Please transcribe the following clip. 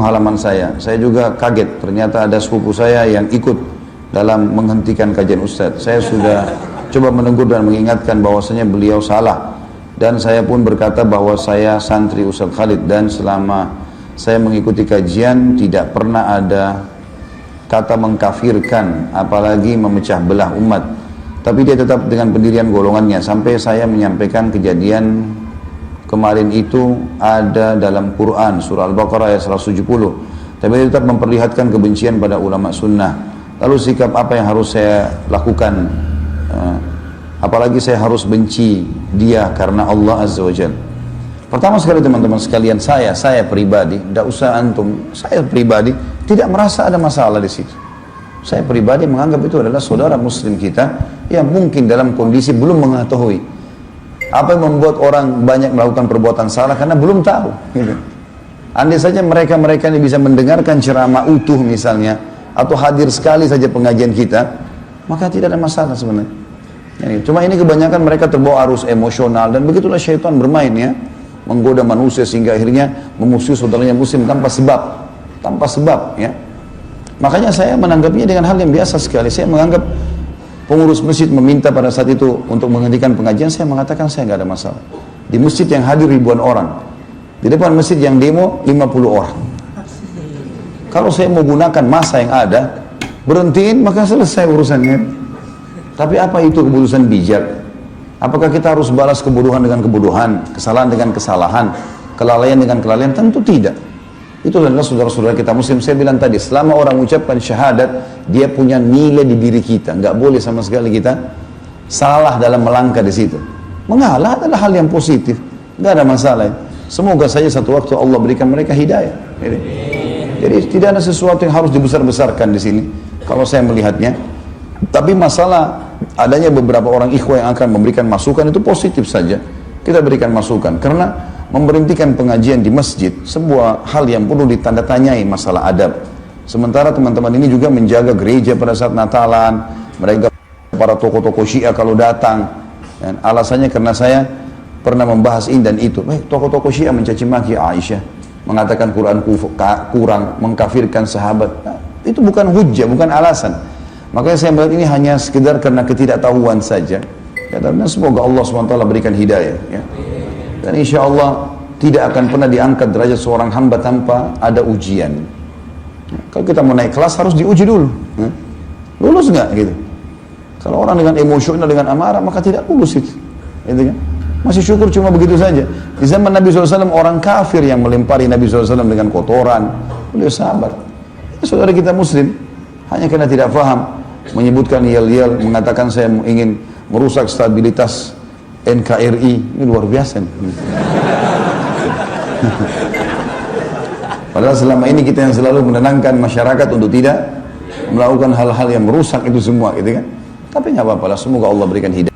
halaman saya. Saya juga kaget, ternyata ada sepupu saya yang ikut dalam menghentikan kajian Ustadz. Saya sudah coba menegur dan mengingatkan bahwasanya beliau salah. Dan saya pun berkata bahwa saya santri Ustadz Khalid, dan selama saya mengikuti kajian tidak pernah ada kata mengkafirkan, apalagi memecah belah umat. Tapi dia tetap dengan pendirian golongannya, sampai saya menyampaikan kejadian kemarin itu ada dalam Quran, surah Al-Baqarah ayat 170. Tapi dia tetap memperlihatkan kebencian pada ulama sunnah. Lalu sikap apa yang harus saya lakukan? Apalagi saya harus benci dia karena Allah Azza wa Jalla. Pertama sekali teman-teman sekalian, saya pribadi, tidak usah antum, saya pribadi tidak merasa ada masalah di situ. Saya pribadi menganggap itu adalah saudara muslim kita yang mungkin dalam kondisi belum mengetahui apa yang membuat orang banyak melakukan perbuatan salah karena belum tahu. Gitu. Andai saja mereka ini bisa mendengarkan ceramah utuh misalnya, atau hadir sekali saja pengajian kita, maka tidak ada masalah sebenarnya. Cuma ini kebanyakan mereka terbawa arus emosional, dan begitulah syaitan bermain ya, menggoda manusia sehingga akhirnya memusuhi saudaranya muslim tanpa sebab ya. Makanya saya menanggapnya dengan hal yang biasa sekali. Saya menganggap pengurus masjid meminta pada saat itu untuk menghentikan pengajian, saya mengatakan saya nggak ada masalah. Di masjid yang hadir ribuan orang, di depan masjid yang demo 50 orang. Kalau saya mau gunakan masa yang ada, berhentiin maka selesai urusannya. Tapi apa itu keputusan bijak? Apakah kita harus balas kebodohan dengan kebodohan, kesalahan dengan kesalahan, kelalaian dengan kelalaian? Tentu tidak. Itu adalah saudara-saudara kita muslim. Saya bilang tadi, selama orang ucapkan syahadat, dia punya nilai di diri kita. Nggak boleh sama sekali kita salah dalam melangkah di situ. Mengalah adalah hal yang positif, nggak ada masalah. Semoga saja satu waktu Allah berikan mereka hidayah. Jadi tidak ada sesuatu yang harus dibesar-besarkan di sini, kalau saya melihatnya. Tapi masalah adanya beberapa orang ikhwah yang akan memberikan masukan itu positif saja. Kita berikan masukan, karena memberhentikan pengajian di masjid sebuah hal yang perlu ditanda-tanyai masalah adab. Sementara teman-teman ini juga menjaga gereja pada saat Natalan, mereka para tokoh-tokoh Syiah kalau datang, dan alasannya karena saya pernah membahas ini dan itu. Tokoh-tokoh Syiah mencaci maki Aisyah, mengatakan Quran kurang, mengkafirkan sahabat. Nah, itu bukan hujjah, bukan alasan. Makanya saya melihat ini hanya sekedar karena ketidaktahuan saja. Ya, dan semoga Allah SWT berikan hidayah. Ya. Dan insya Allah tidak akan pernah diangkat derajat seorang hamba tanpa ada ujian. Kalau kita mau naik kelas harus diuji dulu. Lulus nggak gitu? Kalau orang dengan emosional, dengan amarah, maka tidak lulus itu. Gitu kan? Masih syukur cuma begitu saja. Di zaman Nabi SAW orang kafir yang melempari Nabi SAW dengan kotoran, beliau sabar. Ini saudara kita muslim, hanya karena tidak paham, menyebutkan yel-yel, mengatakan saya ingin merusak stabilitas NKRI, ini luar biasa nih. Padahal selama ini kita yang selalu menenangkan masyarakat untuk tidak melakukan hal-hal yang merusak itu semua, gitu kan. Tapi nggak apa-apa lah, semoga Allah berikan hidayah.